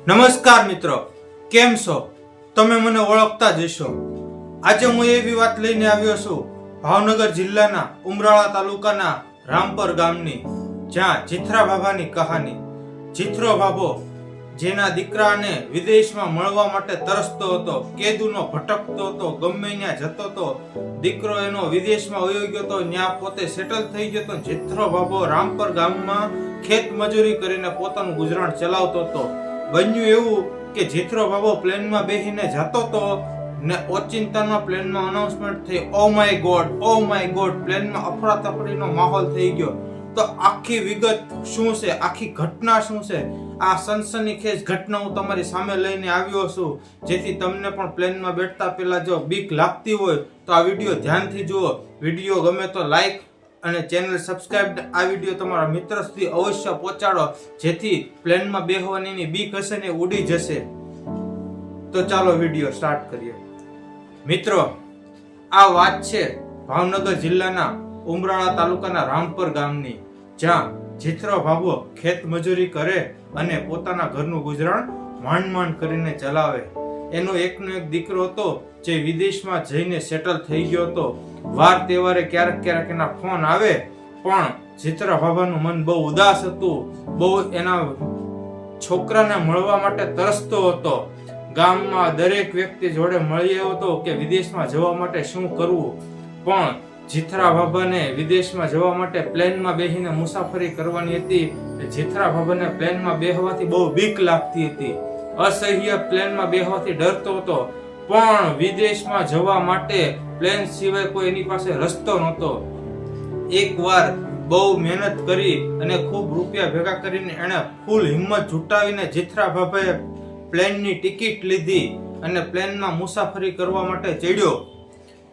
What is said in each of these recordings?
નમસ્કાર મિત્રો, કેમ છો? તમે મને ઓળખતા જ હશો. આજે હું એવી વાત લઈને આવ્યો છું ભાવનગર જિલ્લાના ઉમરાળા તાલુકાના રામપર ગામની, જ્યાં જીથરા બાબાની કહાની. જીથરો બાબો જેના દીકરાને વિદેશમાં મળવા માટે તરસતો હતો, કેદુનો ભટકતો હતો, ગમે ત્યાં જતો હતો. દીકરો એનો વિદેશમાં વયો ગયો હતો, ત્યાં પોતે સેટલ થઈ ગયો હતો. જીથરો બાબો રામપર ગામમાં ખેત મજૂરી કરીને પોતાનું ગુજરાન ચલાવતો હતો. બન્યું એવું કે જીથરો બાબો પ્લેનમાં બેસીને જતો હતો ને ઓચિંતાના પ્લેનમાં અનાઉન્સમેન્ટ થઈ, ઓ માય ગોડ, પ્લેનમાં અફરાતફરીનો માહોલ થઈ ગયો. તો આખી વિગત શું છે, આખી ઘટના શું છે, આ સનસનીખેજ ઘટના હું તમારી સામે લઈને આવ્યો છું, જેથી તમને પણ પ્લેનમાં બેઠતા પહેલા જો બીક લાગતી હોય તો આ વિડીયો ધ્યાનથી જુઓ. વિડીયો ગમે તો લાઈક અને ચેનલ સબસ્ક્રાઇબ. આ વિડીયો તમારા મિત્ર સુધી અવશ્ય પહોંચાડો, જેથી પ્લેનમાં બેહવાની બીક હશે ને ઉડી જશે. તો ચાલો વિડીયો સ્ટાર્ટ કરીએ. મિત્રો, આ વાત છે ભાવનગર જિલ્લાના ઉમરાળા તાલુકાના રામપર ગામની, જ્યાં જીથરો બાબો ખેત મજૂરી કરે અને પોતાના ઘરનું ગુજરાન માંડ કરીને ચલાવે. એનો એકનો એક દીકરો હતો જે વિદેશમાં જઈને સેટલ થઈ ગયો હતો. વાર તહેવારે ક્યારેક એના ફોન આવે, પણ જીથરા બાબાનું મન બહુ ઉદાસ હતું, બહુ એના છોકરાને મળવા માટે તરસતો હતો. ગામમાં દરેક વ્યક્તિ જોડે મળ્યો હતો કે વિદેશમાં જવા માટે શું કરવું, પણ જીથરા બાબાને વિદેશમાં જવા માટે પ્લેનમાં બેસીને મુસાફરી કરવાની હતી. જીથરા બાબાને પ્લેનમાં બેસવાથી બહુ બીક લાગતી હતી, અસહ્ય પ્લેનમાં બેસવાથી ડરતો હતો. પણ વિદેશમાં જવા માટે પ્લેન સિવાય કોઈ એની પાસે રસ્તો નહોતો. એકવાર બહુ મહેનત કરી અને ખૂબ રૂપિયા ભેગા કરીને એણે ફૂલ હિંમત જુટાવીને જીથરા બાબાએ પ્લેનની ટિકિટ લીધી અને પ્લેનમાં મુસાફરી કરવા માટે ચડ્યો.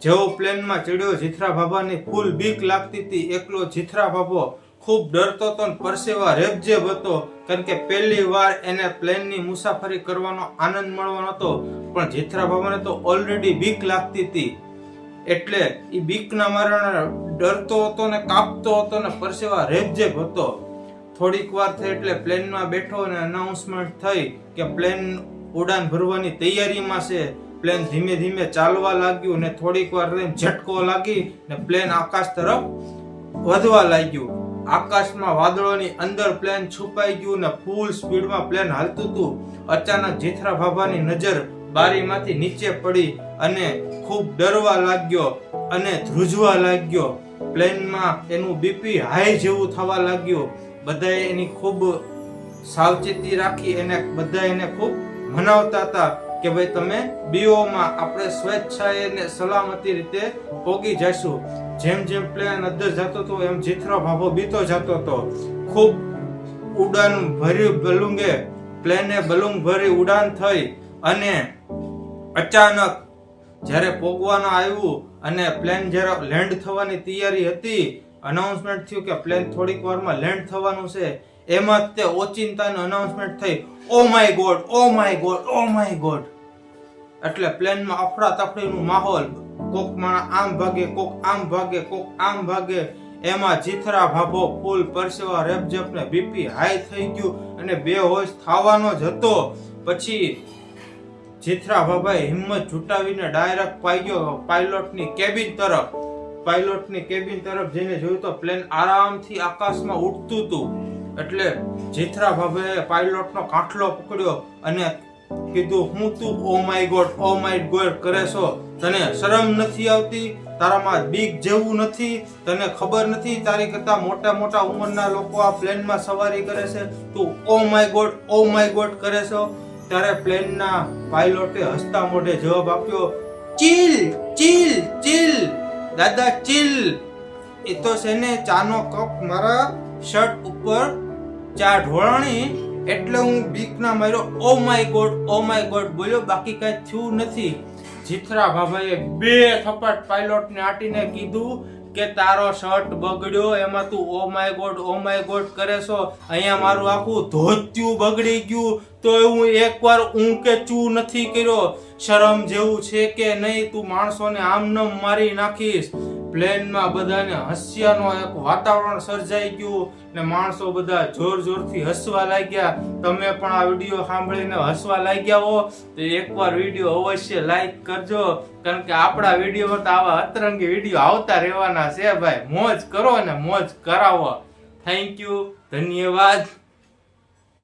જેવો પ્લેનમાં ચડ્યો, જીથરા બાબાની ફૂલ બીક લાગતી હતી. એકલો જીથરા બાબો ખૂબ ડરતો હતો અને પરસેવા રેબઝેબ હતો, કારણ કે પહેલી વાર એને પ્લેનની મુસાફરી કરવાનો આનંદ મળવાનો હતો. પણ જીથરા બાબાને તો ઓલરેડી બીક લાગતી હતી, એટલે એ બીકના કારણે ડરતો હતો ને કાપતો હતો ને પરસેવા રેબઝેબ હતો. થોડીક વાર થઈ એટલે પ્લેનમાં બેઠો અને અનાઉન્સમેન્ટ થઈ કે પ્લેન ઉડાન ભરવાની તૈયારીમાં છે. પ્લેન ધીમે ધીમે ચાલવા લાગ્યું ને થોડીક વાર રહીને ઝટકો લાગી ને પ્લેન આકાશ તરફ વધવા લાગ્યું. આકાશમાં વાદળોની અંદર પ્લેન છુપાઈ ગયું ને ફૂલ સ્પીડમાં પ્લેન હાલતું હતું. અચાનક જીથરા બાબાની નજર બારીમાંથી નીચે પડી અને ખૂબ ડરવા લાગ્યો અને ધ્રુજવા લાગ્યો. પ્લેનમાં એનું બીપી હાઈ જેવું થવા લાગ્યું. બધાએ એની ખૂબ સાવચેતી રાખી, બધા એને ખૂબ મનાવતા હતા કે ભાઈ તમે બીઓમાં આપણે સ્વેચ્છાએ ને સલામતી રીતે પોગી જઈશું. જેમ જેમ પ્લેન અંદર જતો હતો એમ જીથરો બાબો બીતો જતો હતો. ખૂબ ઉડાન ભર્યું બલૂંગે પ્લેને બલૂંગ ભરી ઉડાન થઈ અને અચાનક જ્યારે પોગવાનું આવ્યું અને પ્લેન જ્યારે લેન્ડ થવાની તૈયારી હતી, અનાઉન્સમેન્ટ થયું કે પ્લેન થોડીક વારમાં લેન્ડ થવાનું છે, એમાં તે ઓચિંતાનું અનાઉન્સમેન્ટ થઈ, ઓ માય ગોડ. એટલે પ્લેનમાં અફરાતફરીનું માહોલ, કોક માણસ આમ ભાગે, કોક આમ ભાગે. એમાં જીથરા બાબો ફૂલ પરસેવા રેબઝેબ ને બીપી હાઈ થઈ ગયું અને બેહોશ થવાનો જ હતો. પછી જીથરા બાબાએ હિંમત જુટાવીને ડાયરેક્ટ પાયલોટની કેબિન તરફ જઈને જોયું તો પ્લેન આરામથી આકાશમાં ઉડતું હતું. એટલે જીથરા બાબાએ પાયલોટનો કાંઠલો પકડ્યો અને કીધું, હું તું ઓ માય ગોડ કરે છો? તને શરમ નથી આવતી? તારામાં બીક જેવું નથી? તને ખબર નથી તારી કરતા મોટા ઉંમરના લોકો આ પ્લેનમાં સવારી કરે છે? તું ઓ માય ગોડ કરે છો? ત્યારે પ્લેનના પાયલોટે હસતા મોઢે જવાબ આપ્યો, ચીલ દાદા, ચીલ. એ તો છે ને ચાનો કપ મારા શર્ટ ઉપર ચા ઢોળાણી, એટલે હું બીકના માર્યો ઓ માય ગોડ બોલ્યો, બાકી કઈ થયું નથી. જીથરા બાબાએ 2 થપ્પડ પાયલોટને આટીને કીધું કે તારો શર્ટ બગડ્યો, એમાં તું ઓ માય ગોડ કરે છો? અહીંયા મારું આખું ધોતિયું બગડી ગયું તો હું એકવાર કે ચૂ નથી કર્યો. શરમ જેવું છે કે નહીં? તું માણસોને આમ ન મારી નાખીશ. પ્લેનમાં બધાને હસ્યાનો એક વાતાવરણ સર્જાઈ ગયું ને માણસો બધા જોર જોરથી હસવા લાગ્યા. તમે પણ આ વિડીયો સાંભળીને હસવા લાગ્યા હો તો એકવાર વિડીયો અવશ્ય લાઈક કરજો, કારણ કે આપણા વિડીયોમાં તો આવા અતરંગી વિડીયો આવતા રહેવાના છે ભાઈ. મોજ કરો ને મોજ કરાવો. થેન્ક યુ, ધન્યવાદ.